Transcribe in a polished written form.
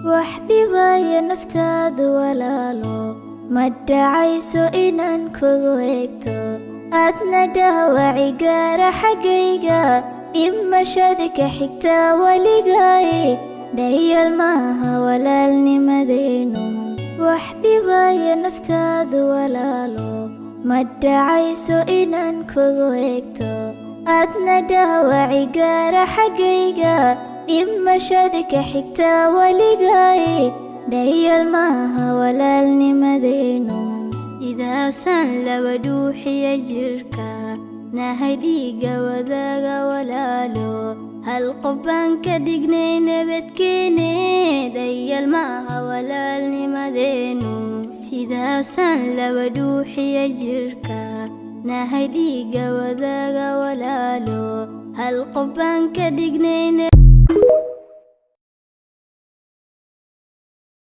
وحدي بايا نفتاذ ولاalo madhacayso inaan kugu eegto aadna dhaawaci gaara xaggayga dhimashada ka xigta weligaay dhayal maaha walaalnimadeenu wax dhibaya naftaadu walaalo madhacayso inaan kugu eegto aadna dhaawaci gaara xaggayga dhimashada ka xigta weligaay dhayal maaha walaalnimadeenu idaasaan laba dhuuxiya jirka nahay dhiiga wadaaga walaalo hal qof baan ka dhignay nabadkeene dhayal maaha walaalnimadeenu sidaasaan laba dhuuxiya jirka nahay dhiiga wadaaga walaalo hal qof baan ka dhignay